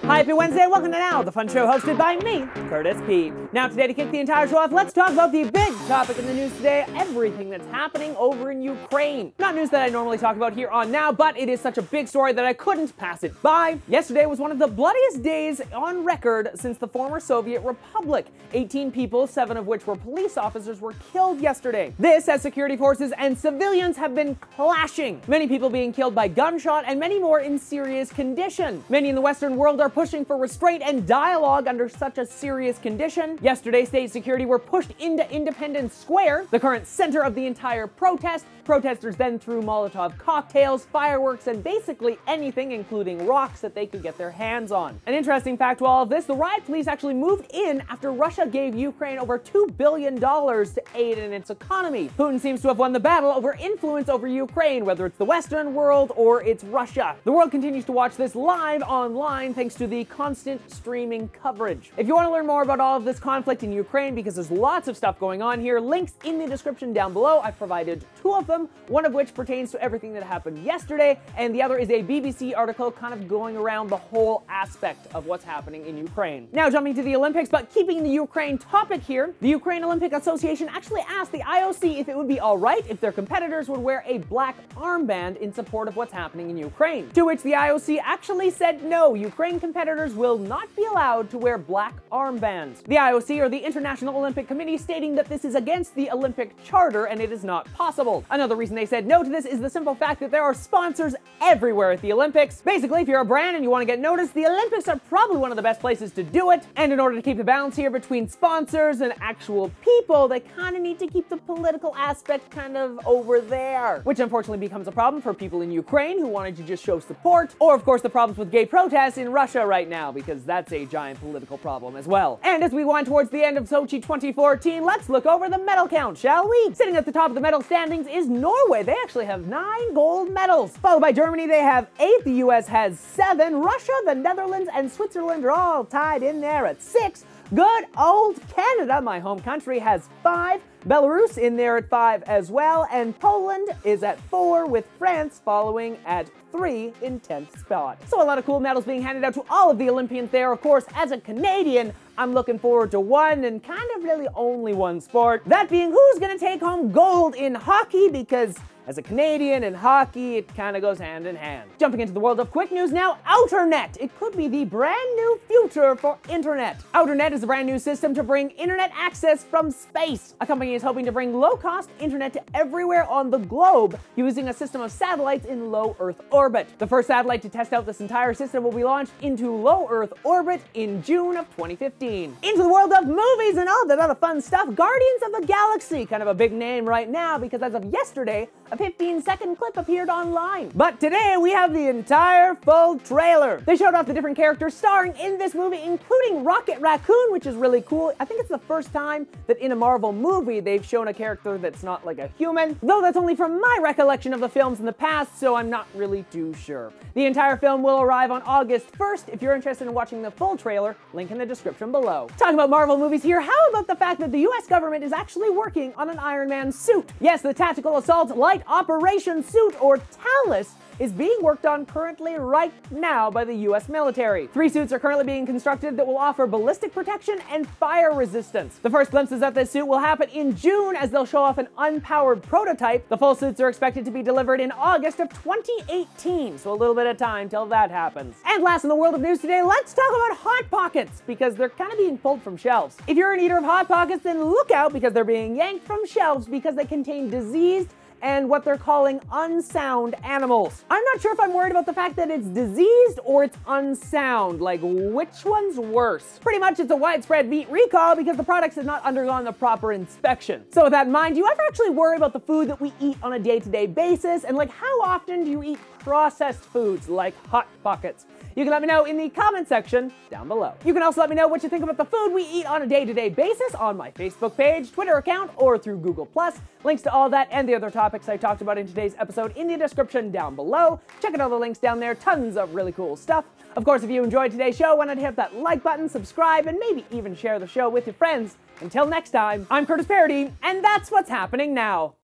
Hi, happy Wednesday, welcome to Now, the fun show hosted by me, Curtis P. Now today to kick the entire show off, let's talk about the big topic in the news today, everything that's happening over in Ukraine. Not news that I normally talk about here on Now, but it is such a big story that I couldn't pass it by. Yesterday was one of the bloodiest days on record since the former Soviet Republic. 18 people, 7 of which were police officers, were killed yesterday. This as security forces and civilians have been clashing. Many people being killed by gunshot and many more in serious condition. Many in the Western world are pushing for restraint and dialogue under such a serious condition. Yesterday, state security were pushed into Independence Square, the current center of the entire protest. Protesters then threw Molotov cocktails, fireworks, and basically anything, including rocks, that they could get their hands on. An interesting fact to all of this, the riot police actually moved in after Russia gave Ukraine over $2 billion to aid in its economy. Putin seems to have won the battle over influence over Ukraine, whether it's the Western world or it's Russia. The world continues to watch this live online thanks to the constant streaming coverage. If you want to learn more about all of this conflict in Ukraine, because there's lots of stuff going on here, links in the description down below. I've provided 2 of them, one of which pertains to everything that happened yesterday, and the other is a BBC article kind of going around the whole aspect of what's happening in Ukraine. Now jumping to the Olympics, but keeping the Ukraine topic here, the Ukraine Olympic Association actually asked the IOC if it would be alright if their competitors would wear a black armband in support of what's happening in Ukraine. To which the IOC actually said no, Ukraine competitors will not be allowed to wear black armbands. The IOC, or the International Olympic Committee, stating that this is against the Olympic Charter and it is not possible. Another reason they said no to this is the simple fact that there are sponsors everywhere at the Olympics. Basically, if you're a brand and you want to get noticed, the Olympics are probably one of the best places to do it. And in order to keep the balance here between sponsors and actual people, they kind of need to keep the political aspect kind of over there, which unfortunately becomes a problem for people in Ukraine who wanted to just show support, or of course the problems with gay protests in Russia right now, because that's a giant political problem as well. And as we wind towards the end of Sochi 2014, let's look over the medal count, shall we? Sitting at the top of the medal standings is Norway. They actually have 9 gold medals. Followed by Germany, they have 8. The US has 7. Russia, the Netherlands, and Switzerland are all tied in there at 6. Good old Canada, my home country, has 5. Belarus in there at 5 as well, and Poland is at 4, with France following at 3 in 10th spot. So a lot of cool medals being handed out to all of the Olympians there. Of course, as a Canadian, I'm looking forward to one and kind of really only one sport. That being who's gonna take home gold in hockey, because as a Canadian and hockey, it kind of goes hand in hand. Jumping into the world of quick news now, OuterNet. It could be the brand new future for internet. OuterNet is a brand new system to bring internet access from space. A company is hoping to bring low-cost internet to everywhere on the globe using a system of satellites in low Earth orbit. The first satellite to test out this entire system will be launched into low Earth orbit in June of 2015. Into the world of movies and all that other fun stuff, Guardians of the Galaxy, kind of a big name right now because as of yesterday, a 15-second clip appeared online. But today we have the entire full trailer. They showed off the different characters starring in this movie, including Rocket Raccoon, which is really cool. I think it's the first time that in a Marvel movie they've shown a character that's not like a human, though that's only from my recollection of the films in the past, so I'm not really too sure. The entire film will arrive on August 1st. If you're interested in watching the full trailer, link in the description below. Talking about Marvel movies here, how about the fact that the US government is actually working on an Iron Man suit? Yes, the Tactical Assault Light Operation Suit, or TALIS, is being worked on currently right now by the US military. 3 suits are currently being constructed that will offer ballistic protection and fire resistance. The first glimpses of this suit will happen in June as they'll show off an unpowered prototype. The full suits are expected to be delivered in August of 2018, so a little bit of time till that happens. And last in the world of news today, let's talk about Hot Pockets, because they're kind of being pulled from shelves. If you're an eater of Hot Pockets, then look out, because they're being yanked from shelves because they contain diseased and what they're calling unsound animals. I'm not sure if I'm worried about the fact that it's diseased or it's unsound. Like, which one's worse? Pretty much it's a widespread meat recall because the products have not undergone the proper inspection. So with that in mind, do you ever actually worry about the food that we eat on a day-to-day basis? And like, how often do you eat processed foods like Hot Pockets? You can let me know in the comment section down below. You can also let me know what you think about the food we eat on a day-to-day basis on my Facebook page, Twitter account, or through Google+. Links to all that and the other topics I talked about in today's episode in the description down below. Check out all the links down there, tons of really cool stuff. Of course, if you enjoyed today's show, why not hit that like button, subscribe, and maybe even share the show with your friends. Until next time, I'm Curtis Parody, and that's what's happening now.